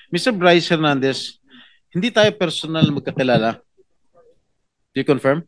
Mr. Bryce Hernandez, hindi tayo personal magkakilala. Do you confirm?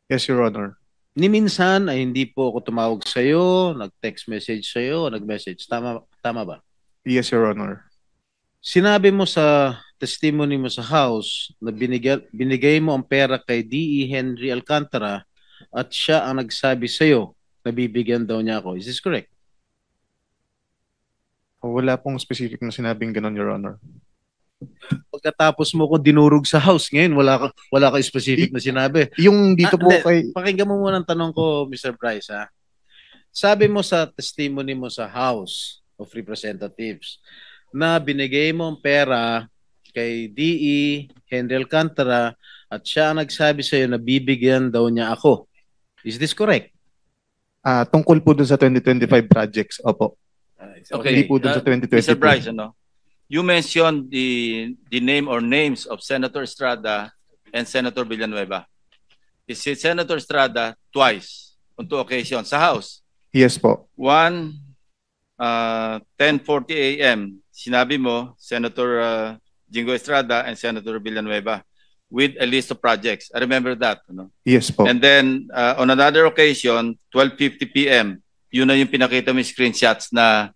Yes, Your Honor. Ni minsan ay hindi po ako tumawag sa iyo, nag-text message sa iyo, nag-message. Tama ba? Yes, Your Honor. Sinabi mo sa testimony mo sa house na binigay mo ang pera kay D.E. Henry Alcantara at siya ang nagsabi sa iyo na bibigyan daw niya ako. Is this correct? Wala pong specific na sinabing ganun, Your Honor. Pagkatapos mo ko dinurog sa house ngayon, wala ka specific na sinabi. Yung dito po Hindi. kay... Pakinggan mo muna ang tanong ko, Mr. Bryce, ha? Sabi mo sa testimony mo sa House of Representatives na binigay mo ang pera kay D.E. Henry Alcantara at siya ang nagsabi sa iyo na bibigyan daw niya ako. Is this correct? Tungkol po dun sa 2025 projects, opo. Okay. Hindi po dun sa 2022. Mr. Bryce, you mentioned the name or names of Senator Estrada and Senator Villanueva. Is it Senator Estrada twice on two occasions sa House? Yes po. One, 10:40 a.m. Sinabi mo, Senator Jingo Estrada and Senator Villanueva with a list of projects. I remember that. Yes po. And then on another occasion, 12:50 p.m., yun na yung pinakita mo yung screenshots na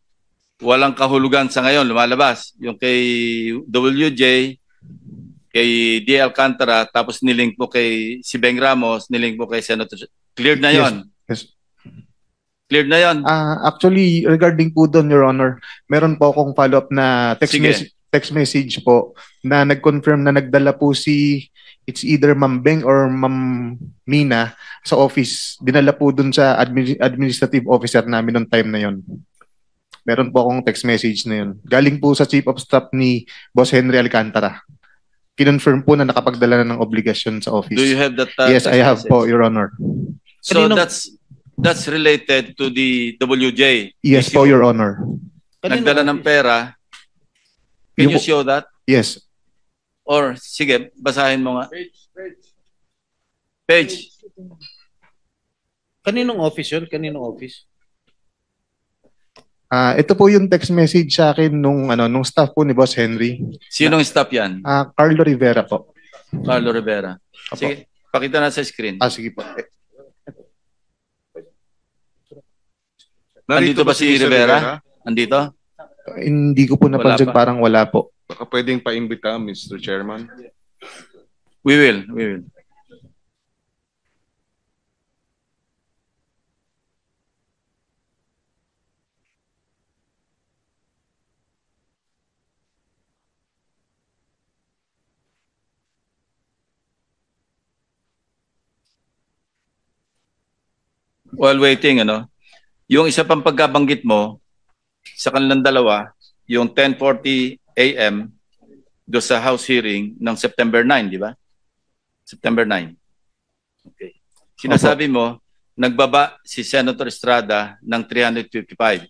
walang kahulugan sa ngayon, lumalabas. Yung kay WJ, kay D. Alcantara, tapos nilink po kay si Beng Ramos, nilink po kay Senator. Cleared na yon. Yes. Cleared na yon. Actually, regarding po doon, Your Honor, meron po akong follow-up na text message po na nag-confirm na nagdala po it's either Ma'am Beng or Ma'am Mina sa office. Dinala po doon sa administrative officer namin noong time na yon. Meron po akong text message na yun. Galing po sa Chief of Staff ni Boss Henry Alcantara. Kinonfirm po na nakapagdala na ng obligasyon sa office. Do you have that? Yes, I have po, Your Honor. So that's related to the WJ. Yes po, Your Honor. Nagdala ng pera. Can you show that? Yes. Or, sige, basahin mo nga. Page. Kaninong office yun? Kaninong office? Ito po yung text message sa akin nung staff po ni Boss Henry. Sinong staff yan? Carlo Rivera po. Carlo Rivera. Sige, pakita na sa screen. Sige po. Andito ba si Rivera? Andito? Hindi ko po napansin, parang wala po. Baka pwedeng paimbita, Mr. Chairman. We will. While waiting, yung isa pang pagkabanggit mo sa kanilang dalawa, yung 10:40 a.m. do sa House hearing ng September 9, di ba? September 9. Okay. Sinasabi mo, nagbaba si Senator Estrada ng 355.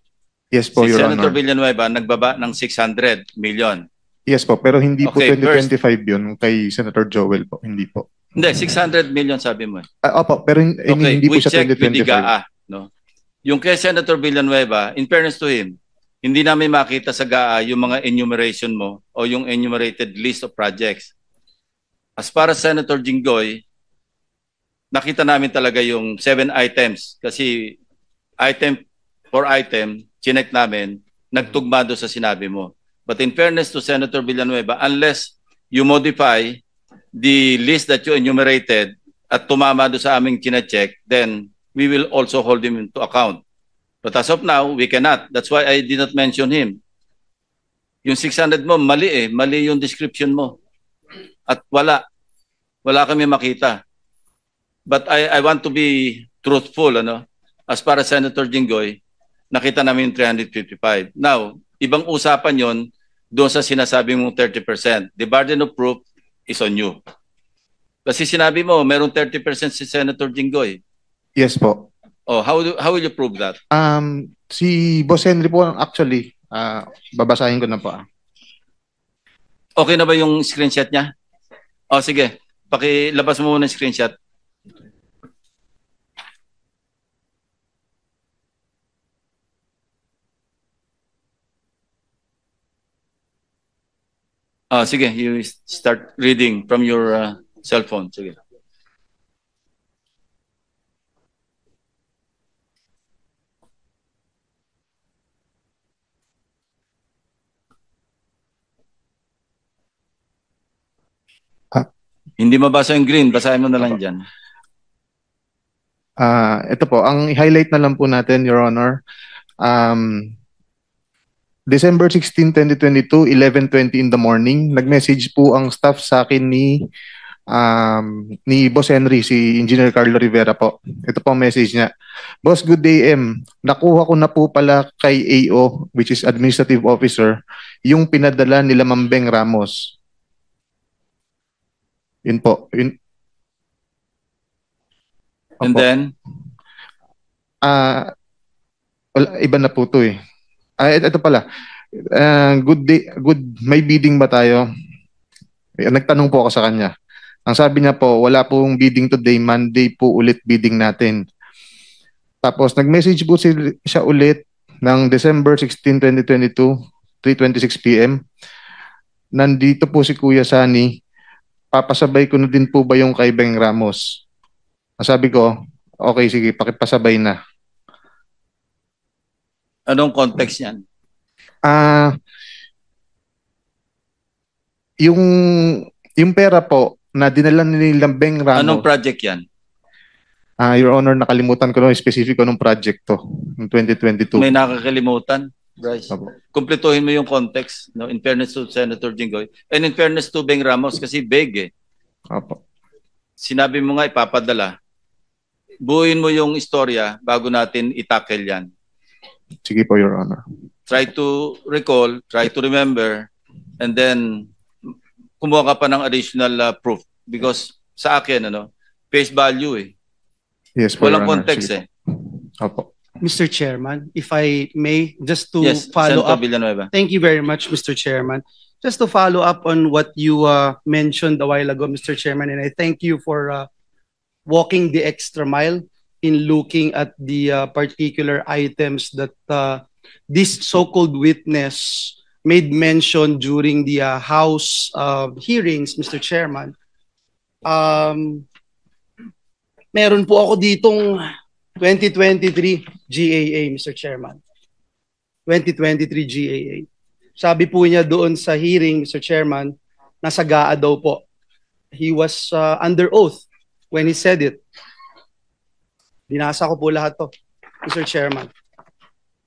Yes po, Si Your Senator Honor. Villanueva nagbaba ng 600 million. Yes po, pero hindi po Okay, 2025 yun kay Senator Joel po. Hindi po. Hindi, 600 million sabi mo. Opo, pero hindi po we siya check with the 2025. GAA. No? Yung kay Senator Villanueva, in fairness to him, hindi namin makita sa GAA yung mga enumeration mo o yung enumerated list of projects. As para Senator Jinggoy, nakita namin talaga yung 7 items kasi item for item, chinek namin, nagtugma doon sa sinabi mo. But in fairness to Senator Villanueva, unless you modify the list that you enumerated at tumama doon sa aming chinecheck, then we will also hold him into account. But as of now, we cannot. That's why I did not mention him. Yung 600 mo, mali mali yung description mo. At wala kami makita. But I want to be truthful, as para Senator Jinggoy, nakita namin yung 355. Now, ibang usapan yon doon sa sinasabi mong 30%. The burden of proof is on you. Kasi sinabi mo, merong 30% si Senator Jinggoy. Yes po. Oh, how will you prove that? Si Boss Henry po actually, babasahin ko na po. Okay na ba yung screenshot niya? Oh, sige. Pakilabas mo muna yung screenshot. Sige, you start reading from your cell phone. Sige. Hindi mabasa yung green, basahin mo na lang dyan. Ito po, ang highlight na lang po natin, Your Honor. December 16, 2022, 11:20 in the morning, nag-message po ang staff sa akin ni Boss Henry, si Engineer Carlo Rivera po. Ito po ang message niya. Boss, good day, M. Nakuha ko na po pala kay AO, which is Administrative Officer, yung pinadala nila Mambeng Ramos. Yun po. Yun. And Opo. then, Wala, iba na po to eh. Ito pala. Good day, may bidding ba tayo? Nagtanong po ako sa kanya. Ang sabi niya po, wala pong bidding today, Monday po ulit bidding natin. Tapos nag-message po siya ulit ng December 16, 2022, 3:26 p.m. Nandito po si Kuya Sani. Papasabay ko na din po ba yung kay Beng Ramos? Sabi ko, okay, sige, pakipasabay na. anong context yan? Yung pera po na dinala nilang Beng Ramos. Anong project yan? Your Honor, nakalimutan ko lang specific anong project to, ng 2022. May nakakalimutan, Bryce. Opo. Kumpletuhin mo yung context, no? In fairness to Senator Jinggoy. And in fairness to Beng Ramos, kasi big eh. Opo. Sinabi mo nga ipapadala. Buuin mo yung istorya bago natin itackle yan. Sige po, Your Honor. Try to recall, try to remember, and then kumuha ka pa ng additional proof. Because sa akin, face value eh. Yes po, Walang Your Honor. context Sige eh. po. Opo. Mr. Chairman, if I may, just to Yes, follow Senator up. Villanueva. Thank you very much, Mr. Chairman. Just to follow up on what you mentioned a while ago, Mr. Chairman, and I thank you for walking the extra mile in looking at the particular items that this so-called witness made mention during the House hearings, Mr. Chairman. Meron po ako ditong 2023 GAA, Mr. Chairman. 2023 GAA. Sabi po niya doon sa hearing, Mr. Chairman, nasa GAA daw po. He was under oath when he said it. Binasa ko po lahat to, Mr. Chairman.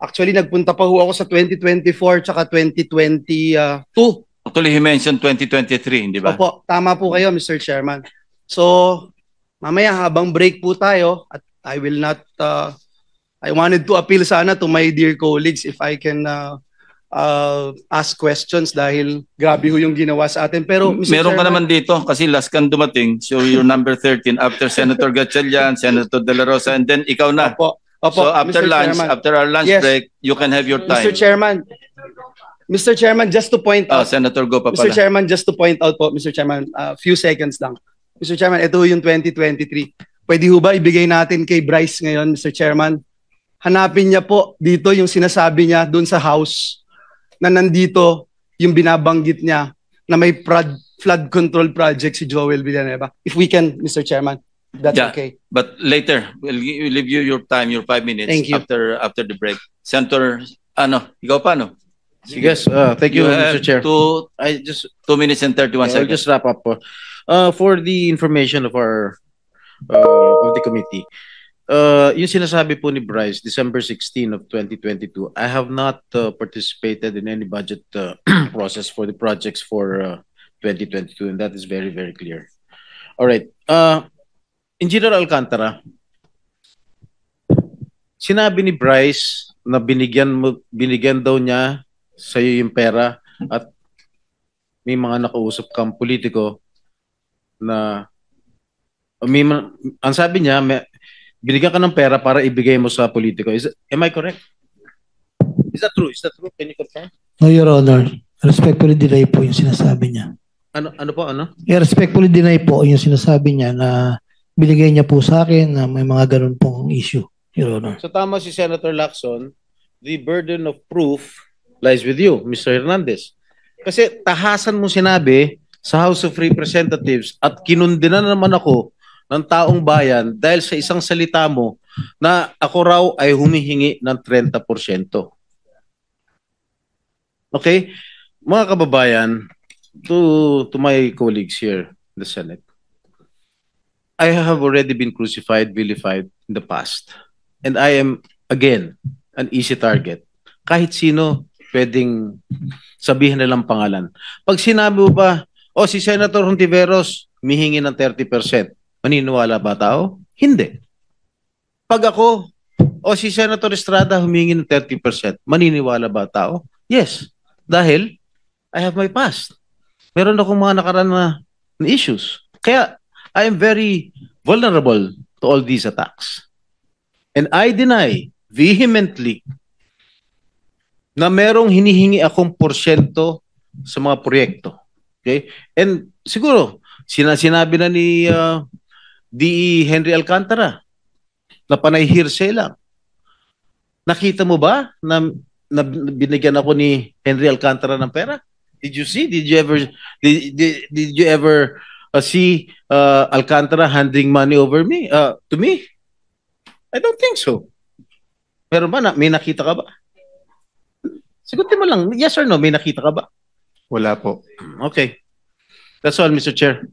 Actually, nagpunta pa ho ako sa 2024 tsaka 2022. Actually, he mentioned 2023, hindi ba? Opo, tama po kayo, Mr. Chairman. So, mamaya habang break po tayo, at I will not, I wanted to appeal sana to my dear colleagues if I can ask questions dahil grabe ho yung ginawa sa atin. Pero, Mr. Meron ka Chairman, naman dito kasi last kang dumating. So you're number 13 after Senator Gatchalian, Senator De La Rosa, and then ikaw na. Opo, So after Mr. lunch, Chairman. after our lunch Yes. break, you can have your time. Mr. Chairman, just to point out, Senator, go pa Mr. pala. Chairman, just to point out po, Mr. Chairman, few seconds lang. Mr. Chairman, ito yung 2023. Pwede ho ba ibigay natin kay Bryce ngayon, Mr. Chairman? Hanapin niya po dito yung sinasabi niya doon sa House na nandito yung binabanggit niya na may flood control project si Joel Villanueva. If we can, Mr. Chairman, that's Yeah. okay. But later, we'll leave you your time, your 5 minutes Thank you. after the break. Senator, ikaw pa, no? Yes, thank you, have Mr. Chair. I 2 minutes and 31 I'll seconds. just wrap up po. For the information of our of the committee. Yung sinasabi po ni Bryce, December 16 of 2022, I have not participated in any budget process for the projects for 2022, and that is very, very clear. All right. Engineer Alcantara, sinabi ni Bryce na binigyan daw niya sa iyo yung pera at may mga nakausap kang politiko na ang sabi niya, binigyan ka ng pera para ibigay mo sa politiko. Am I correct? Is that true? Is that true? Can you confirm? No, Your Honor. Respectfully deny po yung sinasabi niya. Ano po? Respectfully deny po yung sinasabi niya na binigay niya po sa akin na may mga ganun pong issue, Your Honor. So tama si Senator Lacson, the burden of proof lies with you, Mr. Hernandez. Kasi tahasan mo sinabi sa House of Representatives at kinundina naman ako ng taong bayan dahil sa isang salita mo na ako raw ay humihingi ng 30%. Okay? Mga kababayan, to my colleagues here in the Senate, I have already been crucified, vilified in the past. And I am, again, an easy target. Kahit sino pwedeng sabihin nilang pangalan. Pag sinabi mo ba, si Senator Hontiveros humihingi ng 30%, maniniwala ba tao? Hindi. Pag ako, si Senator Estrada humihingi ng 30%, maniniwala ba tao? Yes. Dahil I have my past. Meron akong mga nakaraan na issues. Kaya I am very vulnerable to all these attacks. And I deny vehemently na merong hinihingi akong porsyento sa mga proyekto. Okay? And siguro, sinabi na ni D.E. Henry Alcantara na panay hearsay lang. Nakita mo ba na binigyan ako ni Henry Alcantara ng pera? Did you see? Did you ever see Alcantara handing money over me to me? I don't think so. Meron ba may nakita ka ba? Sagutin mo lang, yes or no, may nakita ka ba? Wala po. Okay. That's all, Mr. Chair.